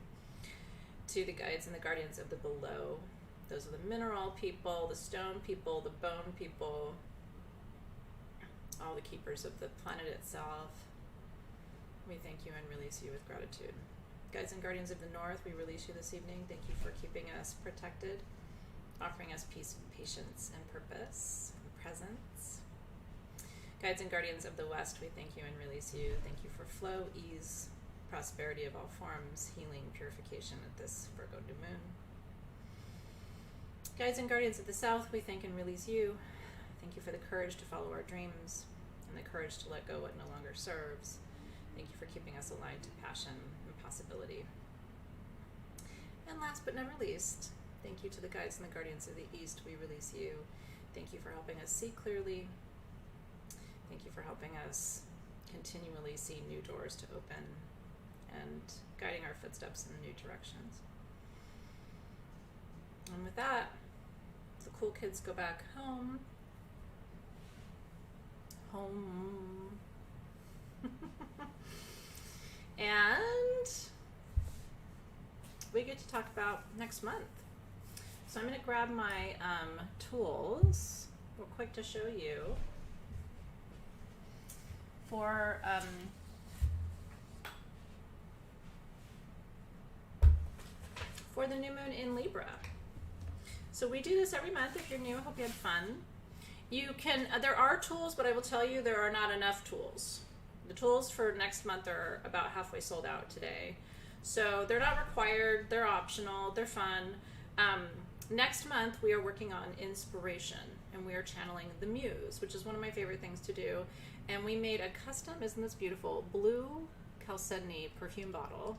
To the guides and the guardians of the below. Those are the mineral people, the stone people, the bone people, all the keepers of the planet itself. We thank you and release you with gratitude. Guides and guardians of the north, we release you this evening. Thank you for keeping us protected, offering us peace, patience, and purpose, and presence. Guides and guardians of the west, we thank you and release you. Thank you for flow, ease, prosperity of all forms, healing, purification at this Virgo new moon. Guides and guardians of the south, we thank and release you. Thank you for the courage to follow our dreams and the courage to let go what no longer serves. Thank you for keeping us aligned to passion and possibility. And last but never least, thank you to the guides and the guardians of the east, we release you. Thank you for helping us see clearly. Thank you for helping us continually see new doors to open and guiding our footsteps in new directions. And with that, the cool kids go back home. And we get to talk about next month. So I'm going to grab my tools real quick to show you for the new moon in Libra. So we do this every month. If you're new, I hope you had fun. You can, there are tools, but I will tell you there are not enough tools. The tools for next month are about halfway sold out today. So they're not required, they're optional, they're fun. Next month we are working on inspiration and we are channeling the muse, which is one of my favorite things to do. And we made a custom, isn't this beautiful, blue chalcedony perfume bottle.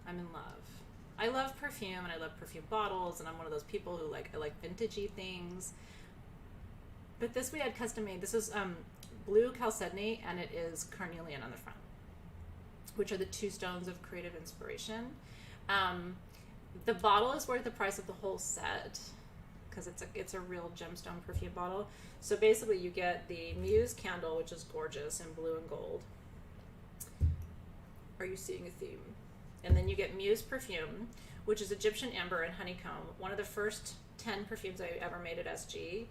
I'm in love. I love perfume and I love perfume bottles and I'm one of those people who I like vintagey things. But this we had custom made. This is blue chalcedony, and it is carnelian on the front, which are the two stones of creative inspiration. The bottle is worth the price of the whole set because it's a real gemstone perfume bottle. So basically you get the Muse candle, which is gorgeous in blue and gold. Are you seeing a theme? And then you get Muse perfume, which is Egyptian amber and honeycomb. One of the first 10 perfumes I ever made at SG.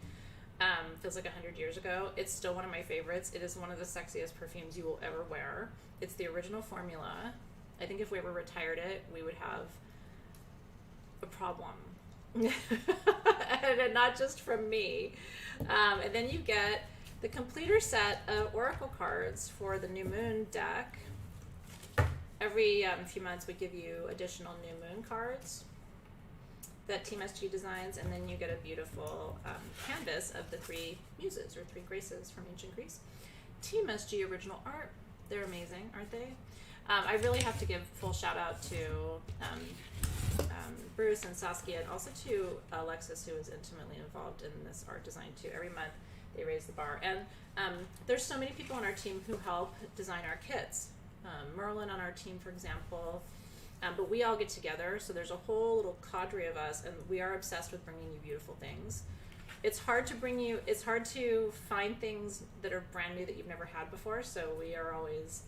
Feels like 100 years ago. It's still one of my favorites. It is one of the sexiest perfumes you will ever wear. It's the original formula. I think if we ever retired it, we would have a problem. And not just from me. And then you get the completer set of oracle cards for the new moon deck. Every few months we give you additional new moon cards that Team SG designs, and then you get a beautiful canvas of the 3 muses or 3 graces from ancient Greece. Team SG original art. They're amazing, aren't they? I really have to give full shout out to Bruce and Saskia, and also to Alexis, who is intimately involved in this art design too. Every month they raise the bar. And there's so many people on our team who help design our kits. Merlin on our team, for example. But we all get together, so there's a whole little cadre of us, and we are obsessed with bringing you beautiful things. It's hard to find things that are brand new that you've never had before, so we are always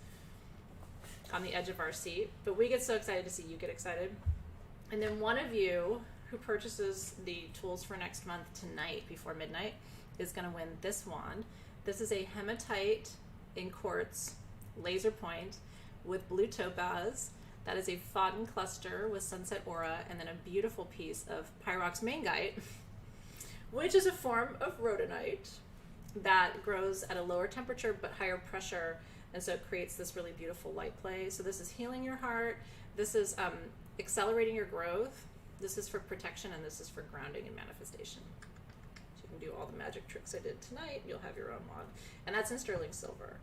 on the edge of our seat. But we get so excited to see you get excited. And then one of you who purchases the tools for next month tonight before midnight is going to win this wand. This is a hematite in quartz laser point with blue topaz. That is a Faden cluster with sunset aura, and then a beautiful piece of Pyrox mangite, which is a form of rhodonite that grows at a lower temperature but higher pressure, and so it creates this really beautiful light play. So this is healing your heart, this is accelerating your growth, this is for protection, and this is for grounding and manifestation. So you can do all the magic tricks I did tonight, you'll have your own wand. And that's in sterling silver.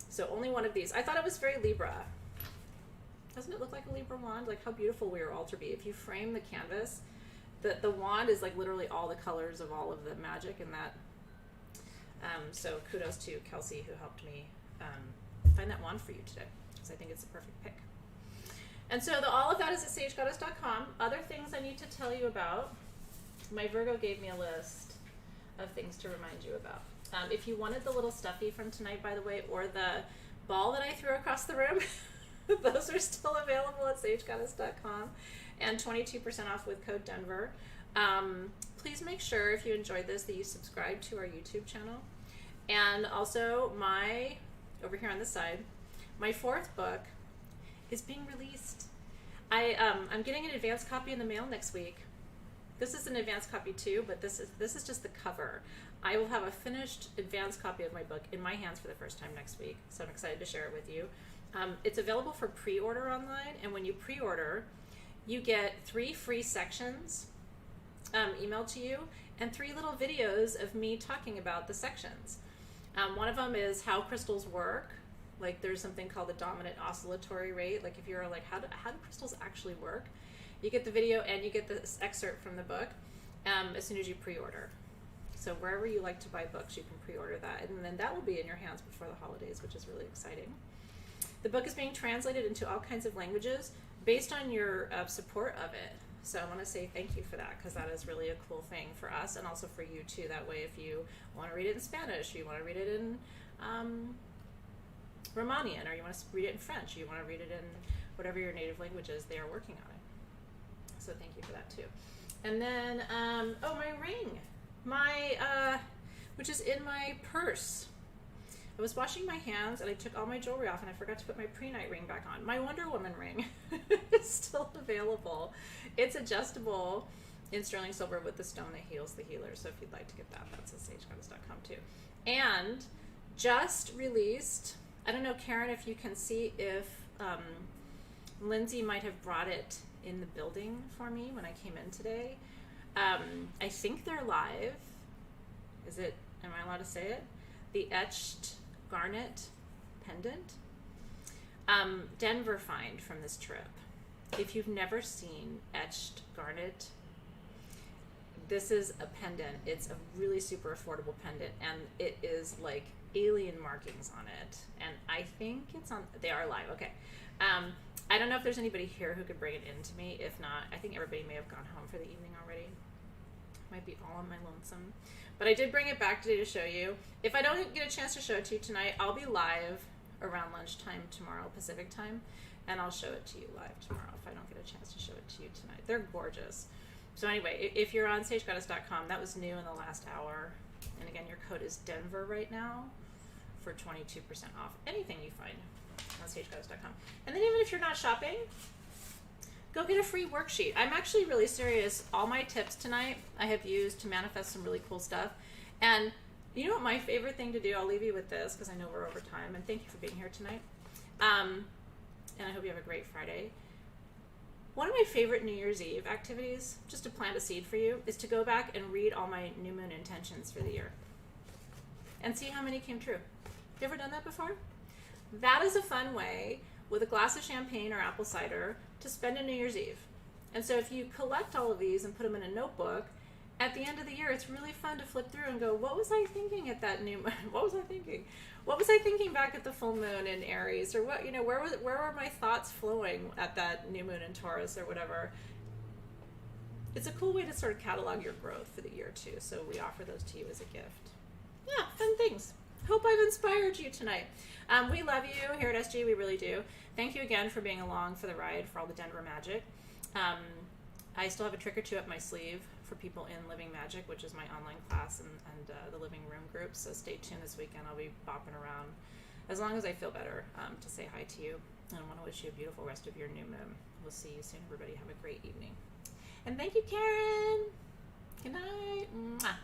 So only one of these. I thought it was very Libra. Doesn't it look like a Libra wand? Like how beautiful we are all to be. If you frame the canvas, the wand is like literally all the colors of all of the magic in that. So kudos to Kelsey who helped me find that wand for you today, because I think it's the perfect pick. And so all of that is at sagegoddess.com. Other things I need to tell you about. My Virgo gave me a list of things to remind you about. If you wanted the little stuffy from tonight, by the way, or the ball that I threw across the room, those are still available at sagegoddess.com, and 22% off with code Denver. Please make sure, if you enjoyed this, that you subscribe to our YouTube channel. And also over here on this side, my 4th book is being released. I'm getting an advanced copy in the mail next week. This is an advanced copy too, but this is just the cover. I will have a finished advanced copy of my book in my hands for the first time next week, so I'm excited to share it with you. It's available for pre-order online, and when you pre-order, you get 3 free sections emailed to you, and 3 little videos of me talking about the sections. One of them is how crystals work. Like there's something called the dominant oscillatory rate. Like if you're like, how do crystals actually work? You get the video and you get this excerpt from the book as soon as you pre-order. So wherever you like to buy books, you can pre-order that, and then that will be in your hands before the holidays, which is really exciting. The book is being translated into all kinds of languages based on your support of it. So I want to say thank you for that, because that is really a cool thing for us and also for you too. That way, if you want to read it in Spanish, or you want to read it in Romanian, or you want to read it in French, or you want to read it in whatever your native language is, they are working on it. So thank you for that too. And then, my ring, which is in my purse. I was washing my hands and I took all my jewelry off and I forgot to put my pre-night ring back on. My Wonder Woman ring is still available. It's adjustable in sterling silver with the stone that heals the healer. So if you'd like to get that, that's at sagegoddess.com too. And just released, I don't know, Karen, if you can see if Lindsay might have brought it in the building for me when I came in today. I think they're live. Am I allowed to say it? The etched garnet pendant. Denver find from this trip. If you've never seen etched garnet, this is a pendant. It's a really super affordable pendant, and it is like alien markings on it. And I think it's on, they are live. Okay. I don't know if there's anybody here who could bring it in to me. If not, I think everybody may have gone home for the evening already. Might be all on my lonesome. But I did bring it back today to show you. If I don't get a chance to show it to you tonight, I'll be live around lunchtime tomorrow, Pacific time, and I'll show it to you live tomorrow if I don't get a chance to show it to you tonight. They're gorgeous. So anyway, if you're on sagegoddess.com, that was new in the last hour. And again, your code is Denver right now for 22% off anything you find on sagegoddess.com. And then even if you're not shopping, go get a free worksheet. I'm actually really serious. All my tips tonight I have used to manifest some really cool stuff. And you know what my favorite thing to do? I'll leave you with this because I know we're over time. And thank you for being here tonight. And I hope you have a great Friday. One of my favorite New Year's Eve activities, just to plant a seed for you, is to go back and read all my new moon intentions for the year and see how many came true. You ever done that before? That is a fun way, with a glass of champagne or apple cider, to spend a New Year's Eve. And so if you collect all of these and put them in a notebook, at the end of the year, it's really fun to flip through and go, what was I thinking at that new moon? What was I thinking? What was I thinking back at the full moon in Aries? Or what, where were my thoughts flowing at that new moon in Taurus or whatever? It's a cool way to sort of catalog your growth for the year too. So we offer those to you as a gift. Yeah, fun things. Hope I've inspired you tonight. We love you here at SG. We really do. Thank you again for being along for the ride for all the Denver magic. I still have a trick or two up my sleeve for people in Living Magic, which is my online class and the living room group. So stay tuned this weekend. I'll be bopping around as long as I feel better to say hi to you. And I want to wish you a beautiful rest of your new moon. We'll see you soon, everybody. Have a great evening. And thank you, Karen. Good night. Mwah.